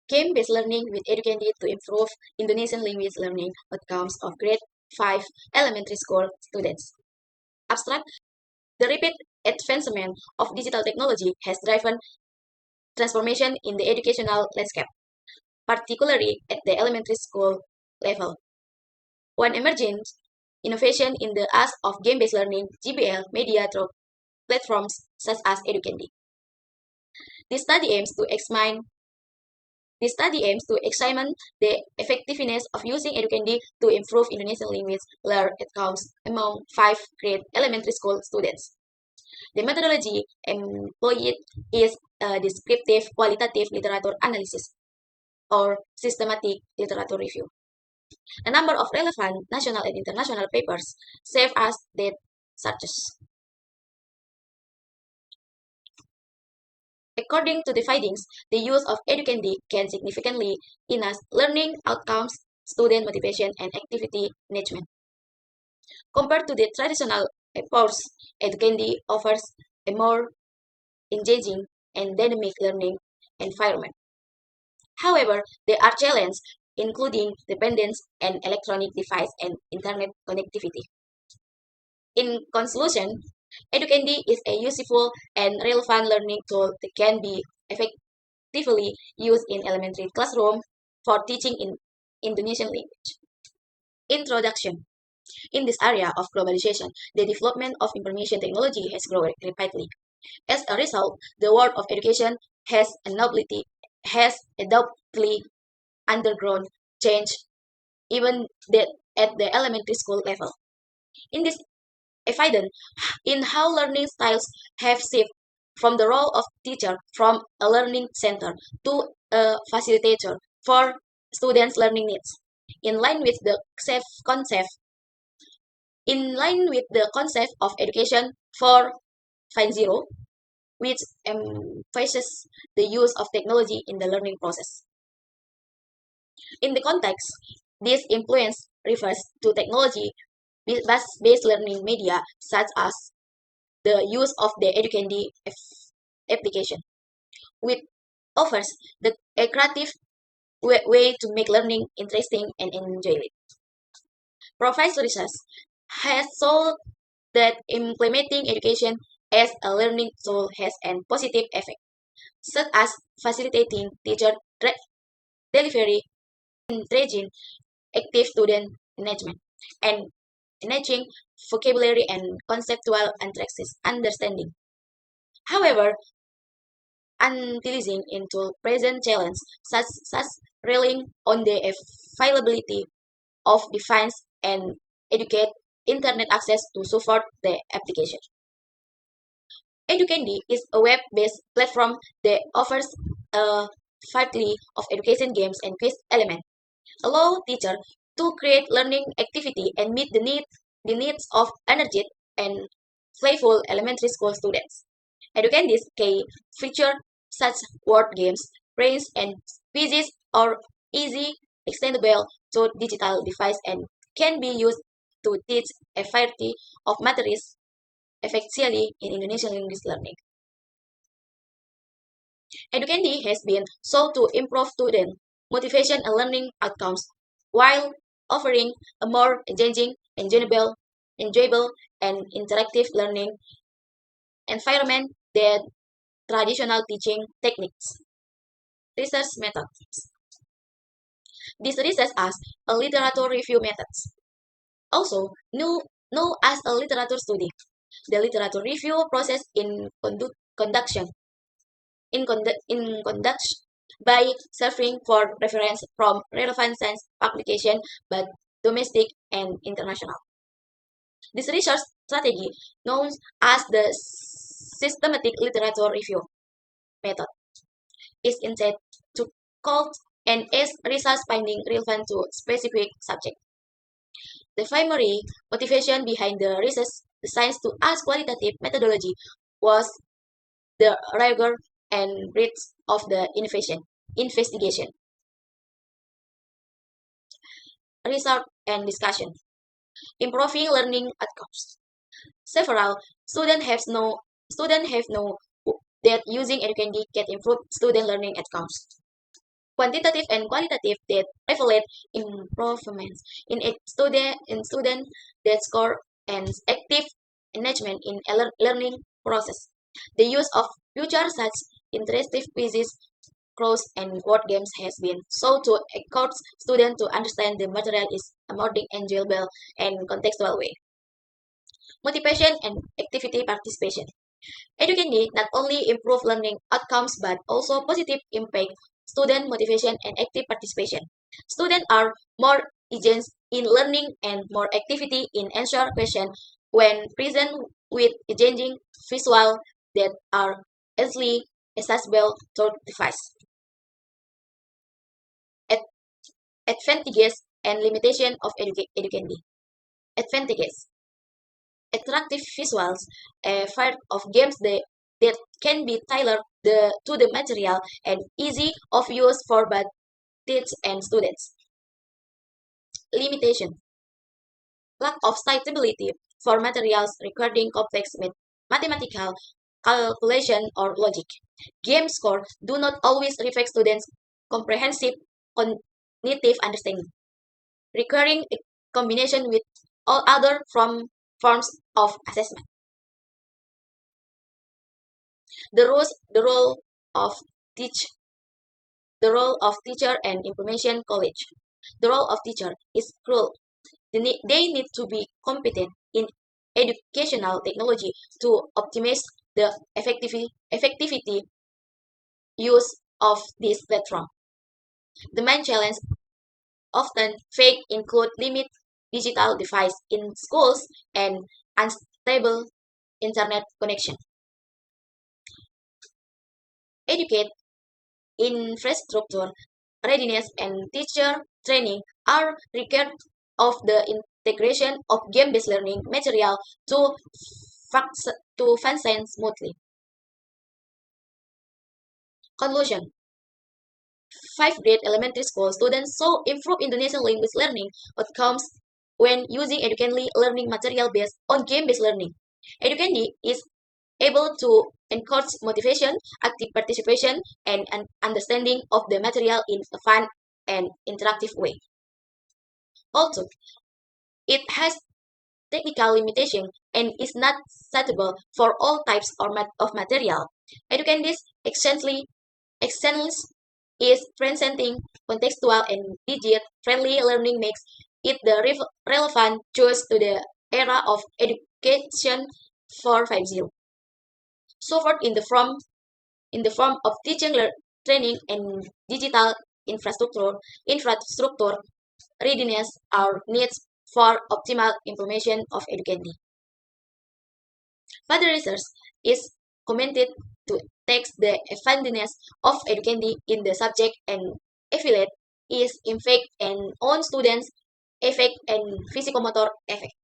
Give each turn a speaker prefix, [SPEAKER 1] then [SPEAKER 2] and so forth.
[SPEAKER 1] Game-based learning with Educandy to improve Indonesian language learning outcomes of grade 5 elementary school students. Abstract: the rapid advancement of digital technology has driven transformation in the educational landscape, particularly at the elementary school level. One emerging innovation in the use of game-based learning (GBL) media through platforms such as Educandy. This study aims to examine the effectiveness of using Educandy to improve Indonesian language learning outcomes among 5th grade elementary school students. The methodology employed is a descriptive qualitative literature analysis or systematic literature review. A number of relevant national and international papers serve as data sources. According to the findings, the use of Educandy can significantly enhance learning outcomes, student motivation, and activity management. Compared to the traditional approach, Educandy offers a more engaging and dynamic learning environment. However, there are challenges, including dependence on electronic device and internet connectivity. In conclusion, Educandy is a useful and relevant learning tool that can be effectively used in elementary classroom for teaching in Indonesian language. Introduction. In this area of globalization, the development of information technology has grown rapidly. As a result, the world of education has adoptedly undergone change even at the elementary school level. In this evident in how learning styles have shifted from the role of teacher from a learning center to a facilitator for students' learning needs. In line with the concept of education 4.0, which emphasizes the use of technology in the learning process. In the context, this influence refers to technology-based learning media such as the use of the Educandy application, which offers a creative way to make learning interesting and enjoyable. Professor research has shown that implementing education as a learning tool has a positive effect, such as facilitating teacher delivery, encouraging active student engagement, and enhancing vocabulary and conceptual understanding. However, utilizing into present challenges such as relying on the availability of devices and educate internet access to support the application. Educandy is a web-based platform that offers a variety of education games and quiz elements, allow teachers to create learning activity and meet the needs of energetic and playful elementary school students. Educandy's key feature such word games, brains, and quizzes are easy, extendable to digital device and can be used to teach a variety of materials effectively in Indonesian language learning. Educandy has been shown to improve student motivation and learning outcomes while offering a more engaging, enjoyable and interactive learning environment than traditional teaching techniques. Research methods. This research as a literature review methods, also known as a literature study. The literature review process in conduct by searching for reference from relevant science publication, both domestic and international. This research strategy, known as the systematic literature review method, is intended to call and is research finding relevant to specific subject. The primary motivation behind the research designs to ask qualitative methodology was the rigor and breadth of the investigation, research and discussion, improving learning outcomes. Several students have known that using Educandy can improve student learning outcomes. quantitative and qualitative that evaluate improvements in student that score and active engagement in a learning process. The use of future such interactive quizzes, cross and word games has been so to encourage students to understand the material is a more enjoyable and contextual way. Motivation and activity participation. Education not only improve learning outcomes but also positive impact student motivation and active participation. Students are more engaged in learning and more activity in answer questions when present with engaging visual that are easily accessible through device. Ad- Advantages and limitation of education. Advantages. Attractive visuals, a part of games that can be tailored to the material and easy of use for both teachers and students. Limitation. Lack of citability for materials requiring complex mathematical calculation or logic. Game score do not always reflect students' comprehensive cognitive understanding, requiring a combination with all other forms of assessment. The role of teach the role of teacher and information college. The role of teacher is crucial. They need to be competent in educational technology to optimize the effectivity use of this platform. The main challenge often face include limit digital device in schools and unstable internet connection. Educate infrastructure, readiness, and teacher training are required of the integration of game-based learning material to, to function smoothly. Conclusion. Fifth grade elementary school students saw improved Indonesian language learning outcomes when using Educandly learning material based on game-based learning. Educandly is able to encourage motivation, active participation, and an understanding of the material in a fun and interactive way. Also, it has technical limitation and is not suitable for all types of material. Educandis excellence is presenting contextual and digit-friendly learning makes it the relevant choice to the era of education 450. So forth in the form of teaching, training, and digital infrastructure readiness are needs for optimal implementation of education. Further research is commented to test the effectiveness of education in the subject and evaluate its impact and on students' effect and physicomotor effect.